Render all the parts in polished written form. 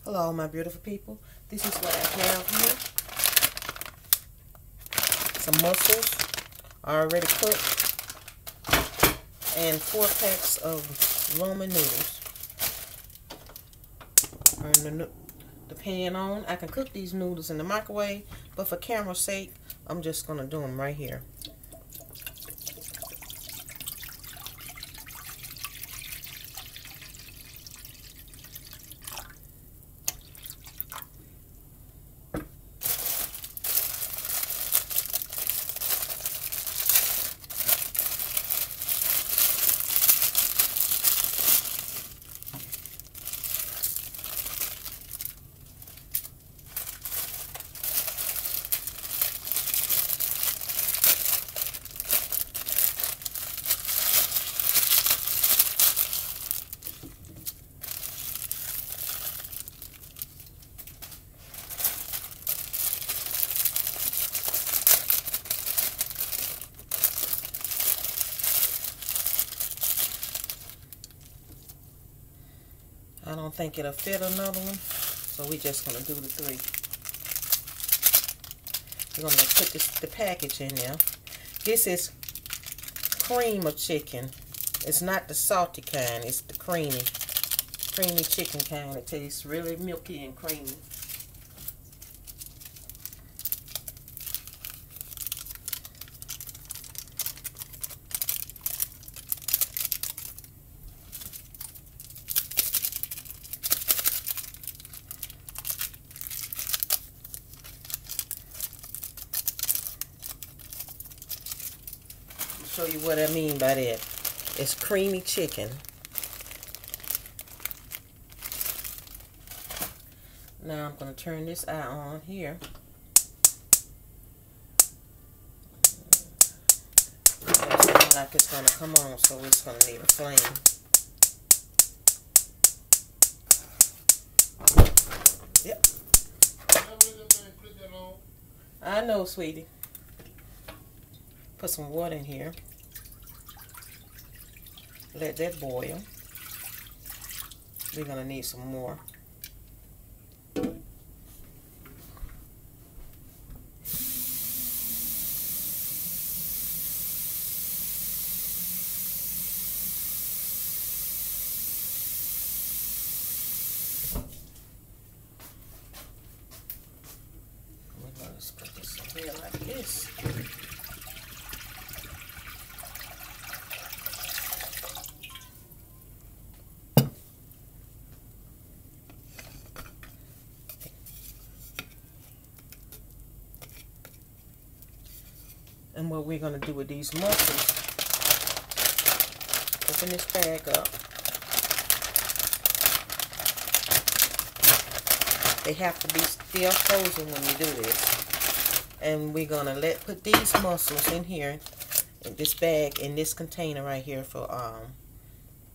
Hello, my beautiful people. This is what I have here. Some mussels already cooked and 4 packs of Roman noodles. Turn the pan on. I can cook these noodles in the microwave, but for camera's sake, I'm just going to do them right here. I don't think it'll fit another one, so we're just going to do the 3. We're going to put the package in there. This is cream of chicken. It's not the salty kind, it's the creamy chicken kind. It tastes really milky and creamy. Show you what I mean by that. It's creamy chicken. Now I'm going to turn this eye on here. It seems like it's going to come on, so it's going to need a flame. Yep. I know, sweetie. Put some water in here. Let that boil. We're going to need some more. We're going to put this in here like this. And what we're going to do with these mussels, open this bag up. They have to be still frozen when you do this. And we're going to put these mussels in here, in this bag, in this container right here for,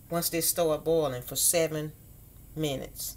once they start boiling, for 7 minutes.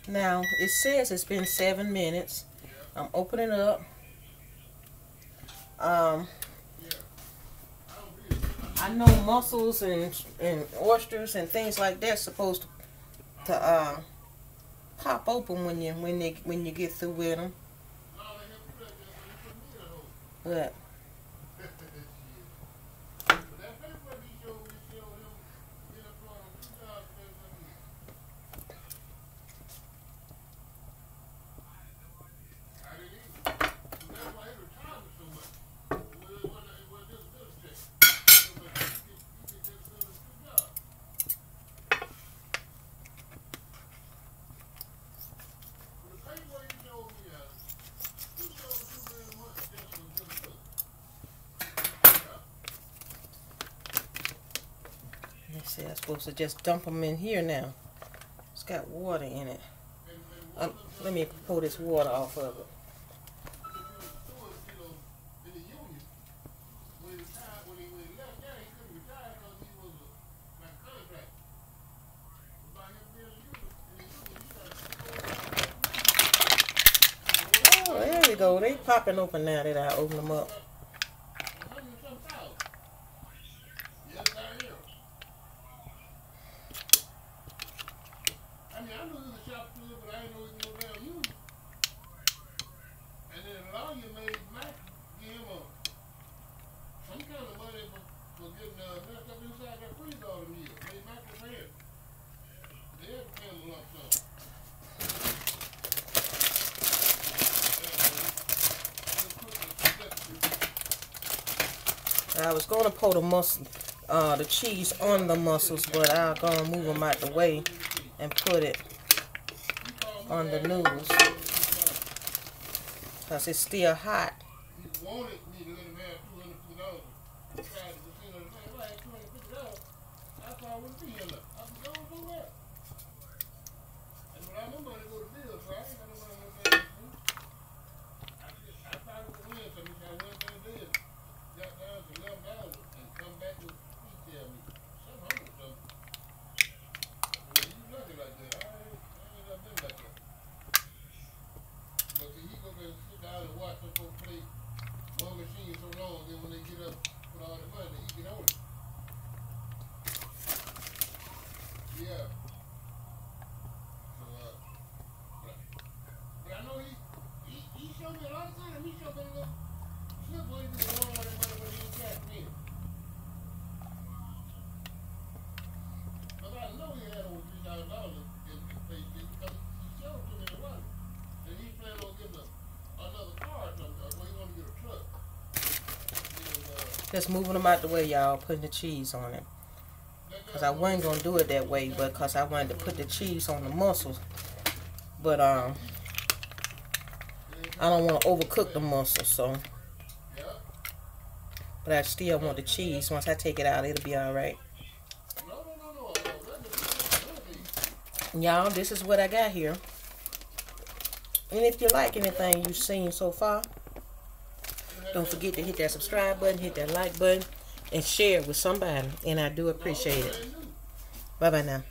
Now, it says it's been 7 minutes. I'm opening it up. I know mussels and oysters and things like that's supposed to pop open when you get through with them. But supposed to just dump them in here now. It's got water in it. Let me pull this water off of it. Oh, there we go. They popping open now that I open them up. I was going to pour the cheese on the mussels, but I'm going to move them out the way and put it on the noodles because it's still hot. Just moving them out the way, y'all, putting the cheese on it. Because I wasn't going to do it that way, but because I wanted to put the cheese on the mussels. But I don't want to overcook the mussels, so. But I still want the cheese. Once I take it out, it'll be alright. Y'all, this is what I got here. And if you like anything you've seen so far, don't forget to hit that subscribe button, hit that like button, and share it with somebody. And I do appreciate it. Bye-bye now.